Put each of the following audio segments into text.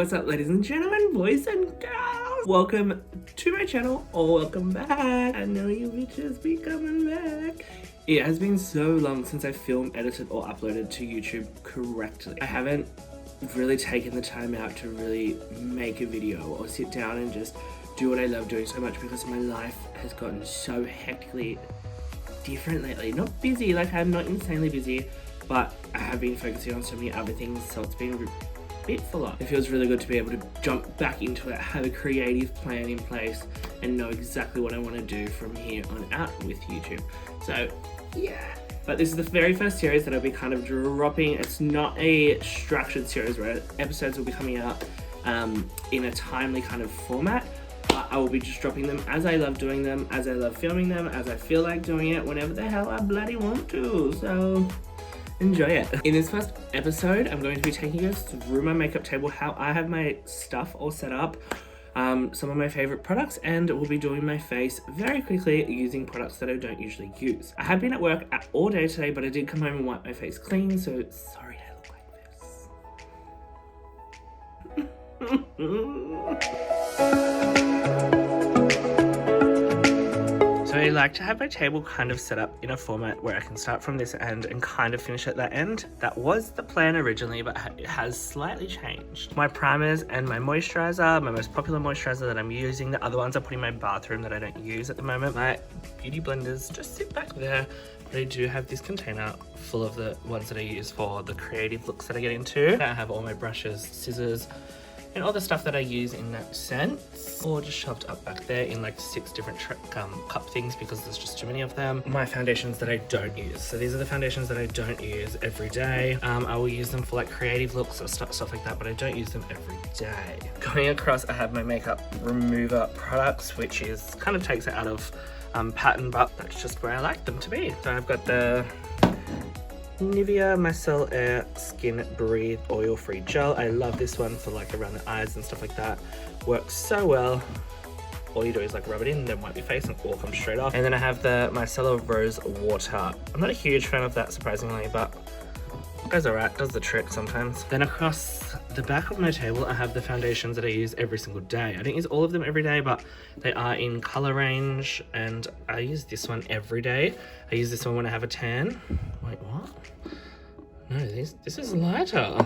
what's up, ladies and gentlemen, boys and girls? Welcome to my channel, or welcome back. I know you bitches be coming back. It has been so long since I filmed, edited, or uploaded to YouTube correctly. I haven't really taken the time out to really make a video or sit down and just do what I love doing so much because my life has gotten so hectically different lately. Not busy, like I'm not insanely busy, but I have been focusing on so many other things, so it's been a bit full up. It feels really good to be able to jump back into it, have a creative plan in place, and know exactly what I want to do from here on out with YouTube. So yeah, but this is the very first series that I'll be kind of dropping. It's not a structured series where episodes will be coming out in a timely kind of format. I will be just dropping them as I love doing them, as I love filming them, as I feel like doing it, whenever the hell I bloody want to. So enjoy it. In this first episode, I'm going to be taking us through my makeup table, how I have my stuff all set up, some of my favorite products, and we'll be doing my face very quickly using products that I don't usually use. I have been at work all day today, but I did come home and wipe my face clean, so sorry I look like this. So I like to have my table kind of set up in a format where I can start from this end and kind of finish at that end. That was the plan originally, but it has slightly changed. My primers and my moisturizer, my most popular moisturizer that I'm using. The other ones I put in my bathroom that I don't use at the moment. My beauty blenders just sit back there. But I do have this container full of the ones that I use for the creative looks that I get into. I have all my brushes, scissors, and all the stuff that I use in that sense, all just shoved up back there in like 6 different cup things because there's just too many of them. My foundations that I don't use. So these are the foundations that I don't use every day. I will use them for like creative looks or stuff like that, but I don't use them every day. Going across, I have my makeup remover products, which is kind of takes it out of pattern, but that's just where I like them to be. So I've got the Nivea Micellar Air Skin Breathe Oil-Free Gel. I love this one for like around the eyes and stuff like that. Works so well. All you do is like rub it in, then wipe your face and it all comes straight off. And then I have the Micellar Rose Water. I'm not a huge fan of that surprisingly, but it goes alright, does the trick sometimes. Then across the back of my table, I have the foundations that I use every single day. I don't use all of them every day, but they are in color range, and I use this one every day. I use this one when I have a tan. Wait, what? No, this is lighter.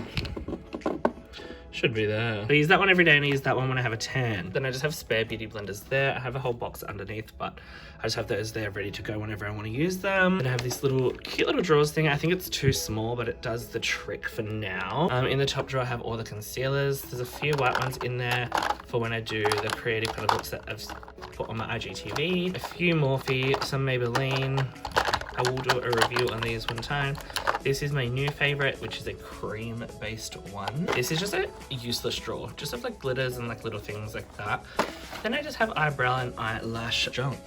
Should be there. I use that one every day and I use that one when I have a tan. Then I just have spare beauty blenders there. I have a whole box underneath, but I just have those there ready to go whenever I want to use them. And I have this little cute little drawers thing. I think it's too small, but it does the trick for now. In the top drawer, I have all the concealers. There's a few white ones in there for when I do the creative kind of looks that I've put on my IGTV. A few Morphe, some Maybelline. I will do a review on these one time. This is my new favorite, which is a cream-based one. This is just a useless drawer, just of like glitters and like little things like that. Then I just have eyebrow and eyelash junk.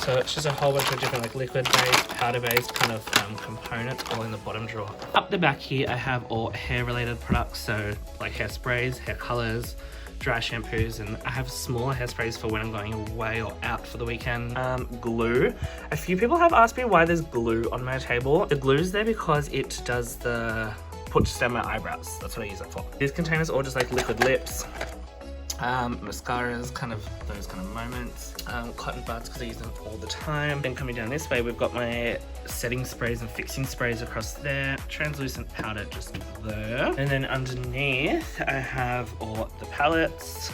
So it's just a whole bunch of different like liquid-based, powder-based kind of components all in the bottom drawer. Up the back here, I have all hair-related products, so like hairsprays, hair colors, dry shampoos, and I have smaller hairsprays for when I'm going away or out for the weekend. Glue. A few people have asked me why there's glue on my table. The glue's there because it does puts down my eyebrows. That's what I use it for. These containers are all just like liquid lips, mascaras, kind of those kind of moments, cotton buds because I use them all the time. Then coming down this way, we've got my setting sprays and fixing sprays across there, translucent powder just there. And then underneath I have all the palettes,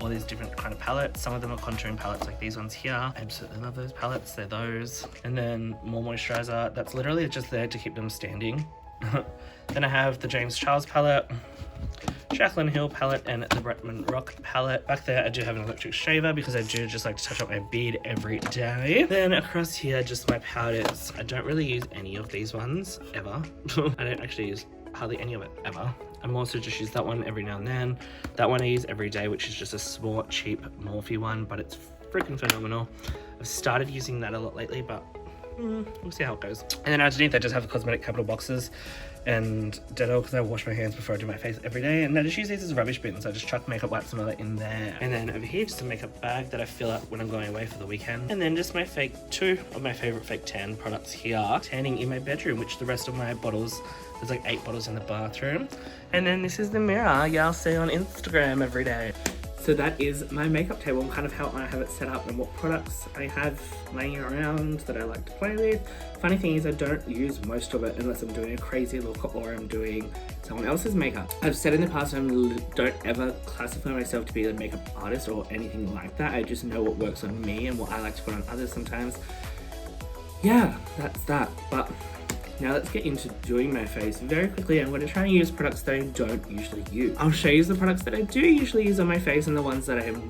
all these different kind of palettes. Some of them are contouring palettes like these ones here. I absolutely love those palettes, they're those. And then more moisturizer, that's literally just there to keep them standing. Then I have the James Charles palette, Jaclyn Hill palette, and the Bretman Rock palette. Back there I do have an electric shaver because I do just like to touch up my beard every day. Then across here, just my powders. I don't really use any of these ones ever. I don't actually use hardly any of it ever. I'm also just use that one every now and then. That one I use every day, which is just a small cheap Morphe one, but it's freaking phenomenal. I've started using that a lot lately, but we'll see how it goes. And then underneath I just have the cosmetic capital boxes and Dettol because I wash my hands before I do my face every day, and I just use these as rubbish bins. I just chuck makeup wipes and all that in there. And then over here just a makeup bag that I fill up when I'm going away for the weekend. And then just my two of my favorite fake tan products here. Tanning in my bedroom, which the rest of my bottles There's like 8 bottles in the bathroom. And then this is the mirror y'all see on Instagram every day. So that is my makeup table and kind of how I have it set up and what products I have laying around that I like to play with. Funny thing is I don't use most of it unless I'm doing a crazy look or I'm doing someone else's makeup. I've said in the past I don't ever classify myself to be a makeup artist or anything like that. I just know what works on me and what I like to put on others sometimes. Yeah, that's that. But now let's get into doing my face very quickly. I'm going to try and use products that I don't usually use. I'll show you the products that I do usually use on my face and the ones that I'm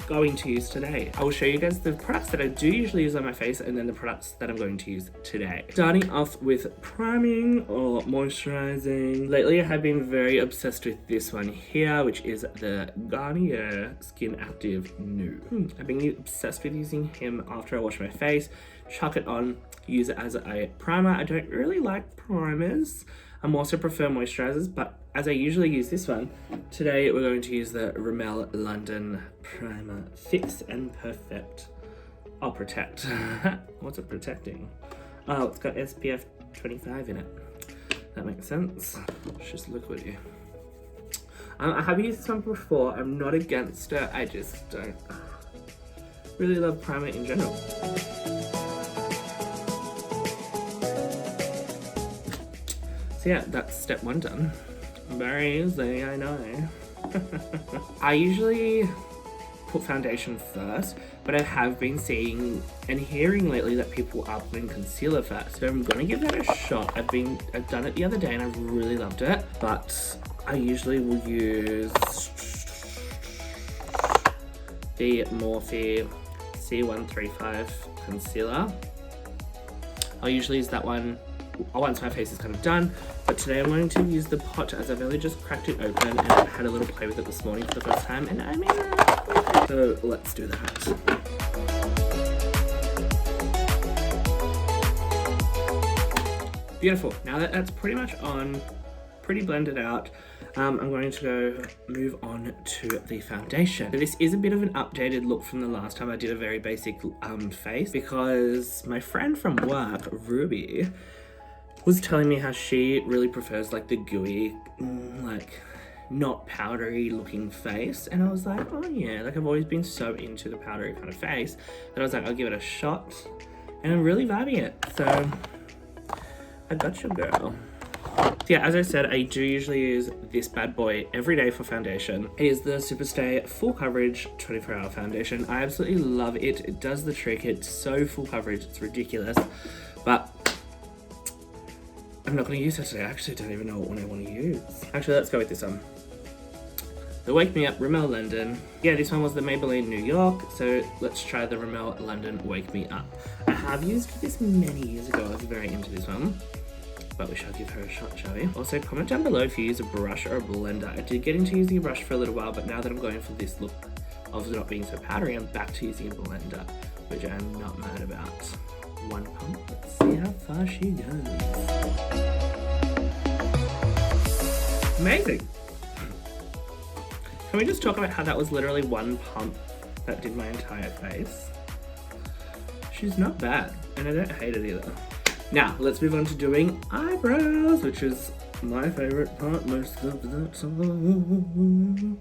going to use today. I will show you guys the products that I do usually use on my face and then the products that I'm going to use today. Starting off with priming or moisturizing. Lately I have been very obsessed with this one here, which is the Garnier Skin Active Nude. I've been obsessed with using him after I wash my face. Chuck it on, use it as a primer. I don't really like primers. I also prefer moisturizers, but as I usually use this one, today we're going to use the Rimmel London Primer Fix and Perfect. I'll protect. What's it protecting? Oh, it's got SPF 25 in it. That makes sense. It's just liquidy. I have used this one before. I'm not against it. I just don't really love primer in general. So yeah, that's step 1 done. Very easy, I know. I usually put foundation first, but I have been seeing and hearing lately that people are putting concealer first. So I'm gonna give that a shot. I've done it the other day and I really loved it, but I usually will use the Morphe C135 concealer. I'll usually use that one once my face is kind of done, but today I'm going to use the pot as I've only just cracked it open and I had a little play with it this morning for the first time and I'm in it. So let's do that. Beautiful. Now that that's pretty much on, pretty blended out, I'm going to move on to the foundation. So this is a bit of an updated look from the last time I did a very basic face, because my friend from work, Ruby, was telling me how she really prefers like the gooey, like not powdery looking face. And I was like, oh yeah, like I've always been so into the powdery kind of face that I was like, I'll give it a shot. And I'm really vibing it. So I got you, girl. So yeah, as I said, I do usually use this bad boy every day for foundation. It is the Superstay Full Coverage 24-Hour Foundation. I absolutely love it. It does the trick. It's so full coverage. It's ridiculous. But I'm not going to use it today. I actually don't even know what one I want to use. Actually, let's go with this one. The Wake Me Up Rimmel London. Yeah, this one was the Maybelline New York. So let's try the Rimmel London Wake Me Up. I have used this many years ago. I was very into this one, but we shall give her a shot, shall we? Also, comment down below if you use a brush or a blender. I did get into using a brush for a little while, but now that I'm going for this look of not being so powdery, I'm back to using a blender, which I'm not mad about. One pump. Let's see how far she goes. Amazing. Can we just talk about how that was literally one pump that did my entire face? She's not bad, and I don't hate it either. Now, let's move on to doing eyebrows, which is my favorite part most of the time.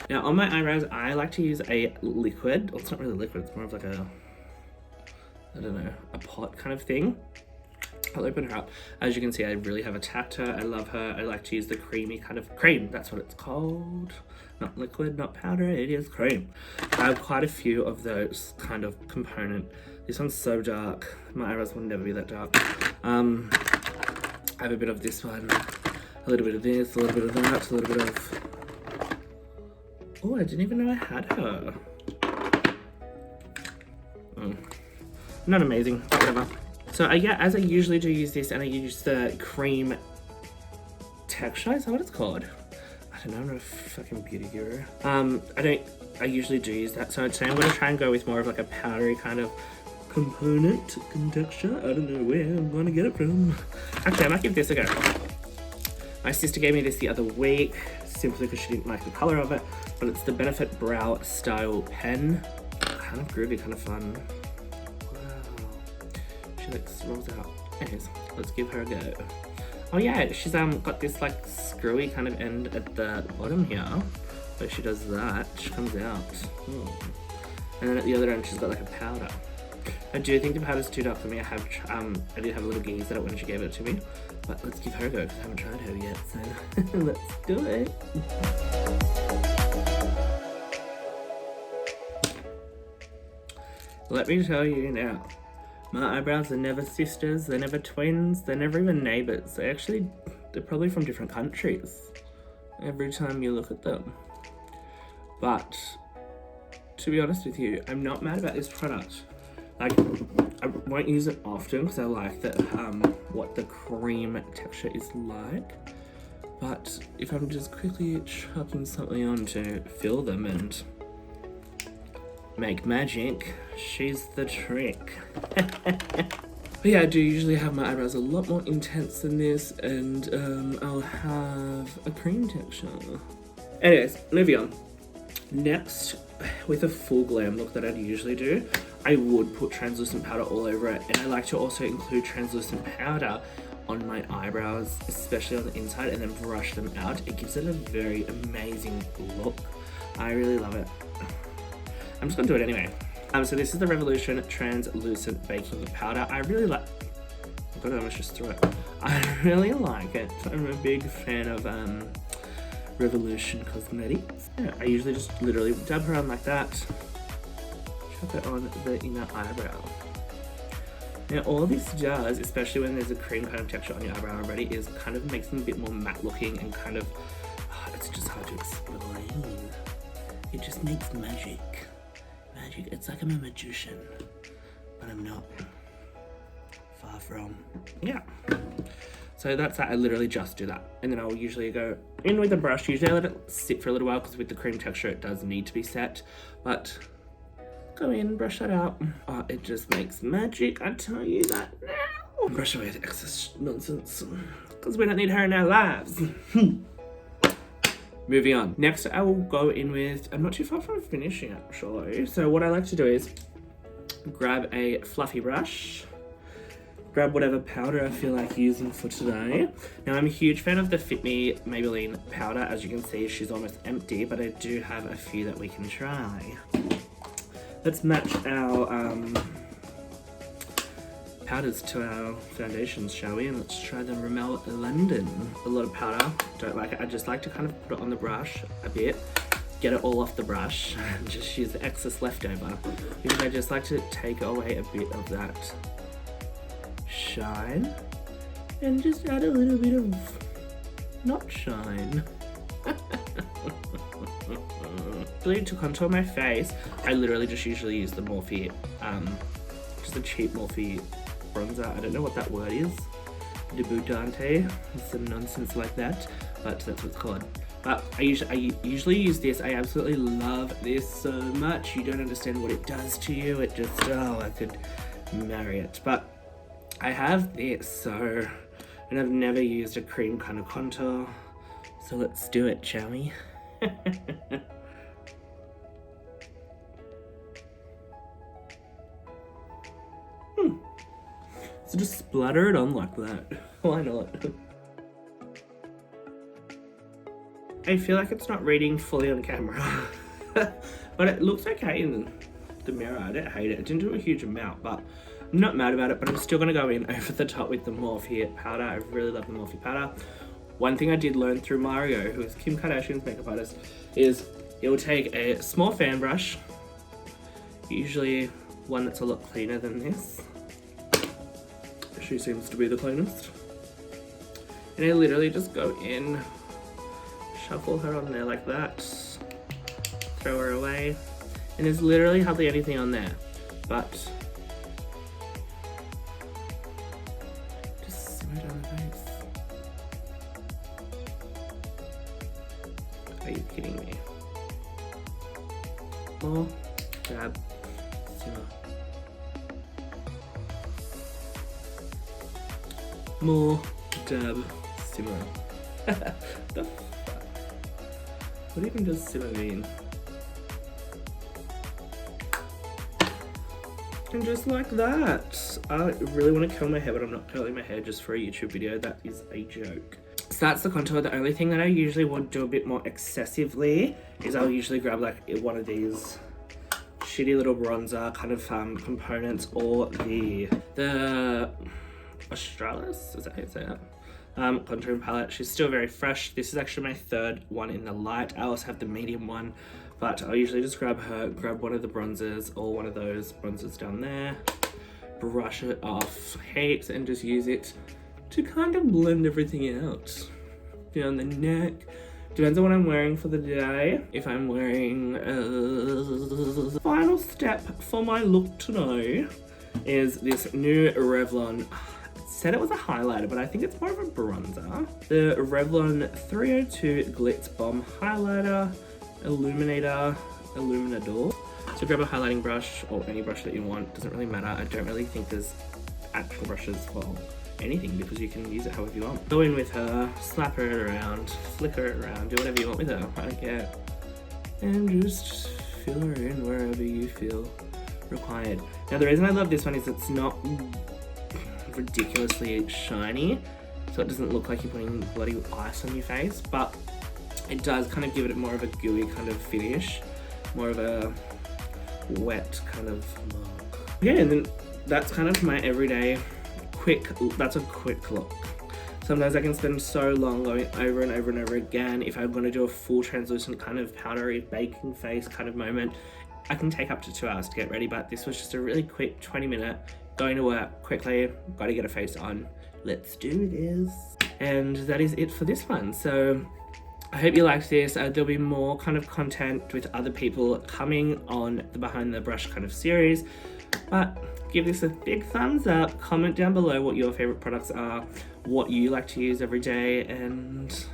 Now, on my eyebrows, I like to use a liquid. Well, it's not really liquid, it's more of like a, I don't know, a pot kind of thing. I'll open her up. As you can see, I really have attacked her. I love her. I like to use the creamy kind of cream. That's what it's called. Not liquid, not powder, it is cream. I have quite a few of those kind of component. This one's so dark. My eyebrows will never be that dark. I have a bit of this one, a little bit of this, a little bit of that, a little bit of... Oh, I didn't even know I had her. Not amazing, whatever. So yeah, as I usually do use this, and I use the cream texture, is that what it's called? I don't know, I'm not a fucking beauty guru. I usually do use that, so today I'm going to try and go with more of like a powdery kind of component texture. I don't know where I'm going to get it from. Actually, I might give this a go. My sister gave me this the other week, simply because she didn't like the colour of it, but it's the Benefit Brow Style Pen. Kind of groovy, kind of fun. Wow. She like rolls out. Anyways, let's give her a go. Oh yeah, she's got this like screwy kind of end at the bottom here. Where she does that, she comes out. And then at the other end, she's got like a powder. I do think the powder's too dark for me. I did have a little gaze at it when she gave it to me. But let's give her a go because I haven't tried her yet. So let's do it. Let me tell you now, my eyebrows are never sisters, they're never twins, they're never even neighbours. They're probably from different countries every time you look at them. But to be honest with you, I'm not mad about this product. Like, I won't use it often because I like what the cream texture is like. But if I'm just quickly chucking something on to fill them and make magic, she's the trick. But yeah, I do usually have my eyebrows a lot more intense than this, and I'll have a cream texture. Anyways, moving on. Next, with a full glam look that I'd usually do, I would put translucent powder all over it, and I like to also include translucent powder on my eyebrows, especially on the inside, and then brush them out. It gives it a very amazing look. I really love it. I'm just gonna do it anyway. So this is the Revolution Translucent Baking Powder. I really like, oh god, I almost just threw it. I really like it. I'm a big fan of Revolution Cosmetics. Yeah, I usually just literally dab her on like that. Chuck it on the inner eyebrow. Now all this does, especially when there's a cream kind of texture on your eyebrow already, is kind of makes them a bit more matte looking and kind of, it's just hard to explain. It just makes magic. It's like I'm a magician, but I'm not. Far from. Yeah. So that's that. I literally just do that. And then I'll usually go in with a brush. Usually I let it sit for a little while because with the cream texture it does need to be set. But go in, brush that out. Oh, it just makes magic, I tell you that now. Brush away the excess nonsense because we don't need her in our lives. Moving on. Next, I will go in with, I'm not too far from finishing actually. So what I like to do is grab a fluffy brush, grab whatever powder I feel like using for today. Now I'm a huge fan of the Fit Me Maybelline powder. As you can see, she's almost empty, but I do have a few that we can try. Let's match our powders to our foundations, shall we? And let's try the Rimmel London. A lot of powder, don't like it. I just like to kind of put it on the brush a bit, get it all off the brush, and just use the excess leftover. Because I just like to take away a bit of that shine and just add a little bit of not shine. To contour my face, I literally just usually use the Morphe, just a cheap Morphe bronzer. I don't know what that word is. Debutante, some nonsense like that, but that's what it's called. But I usually use this. I absolutely love this so much. You don't understand what it does to you. It just, oh, I could marry it. But I have this, so, and I've never used a cream kind of contour. So let's do it, shall we? So just splatter it on like that. Why not? I feel like it's not reading fully on camera. But it looks okay in the mirror. I don't hate it. It didn't do a huge amount, but I'm not mad about it. But I'm still gonna go in over the top with the Morphe powder. I really love the Morphe powder. One thing I did learn through Mario, who is Kim Kardashian's makeup artist, is it will take a small fan brush, usually one that's a lot cleaner than this. She seems to be the cleanest. And I literally just go in, shuffle her on there like that, throw her away, and there's literally hardly anything on there, but just smooth on her face. Are you kidding me? More dab, simmer. More dab, simmer. The fuck? What even does simmer mean? And just like that. I really want to curl my hair, but I'm not curling my hair just for a YouTube video. That is a joke. So that's the contour. The only thing that I usually want to do a bit more excessively is I'll usually grab like one of these shitty little bronzer kind of components, or the Australis, is that how you say that? Contouring palette. She's still very fresh. This is actually my third one in the light. I also have the medium one, but I'll usually just grab one of the bronzers or one of those bronzers down there, brush it off heaps, and just use it to kind of blend everything out. Down the neck. Depends on what I'm wearing for the day. If I'm wearing final step for my look today is this new Revlon. Said it was a highlighter, but I think it's more of a bronzer. The Revlon 302 Glitz Bomb Highlighter Illuminator. So grab a highlighting brush or any brush that you want. Doesn't really matter. I don't really think there's actual brushes for anything because you can use it however you want. Go in with her, slap her around, flicker it around, do whatever you want with her. I don't care. And just fill her in wherever you feel required. Now the reason I love this one is it's not ridiculously shiny, so it doesn't look like you're putting bloody ice on your face, but it does kind of give it more of a gooey kind of finish, more of a wet kind of look. Yeah, and then that's kind of my everyday that's a quick look. Sometimes I can spend so long going over and over and over again. If I'm going to do a full translucent kind of powdery baking face kind of moment, I can take up to 2 hours to get ready, but this was just a really quick 20-minute going to work quickly, got to get a face on, let's do this. And that is it for this one. So I hope you liked this. There'll be more kind of content with other people coming on the Behind the Brush kind of series, but give this a big thumbs up, comment down below what your favorite products are, what you like to use every day, and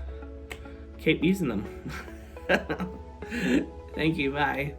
keep using them. Thank you, bye.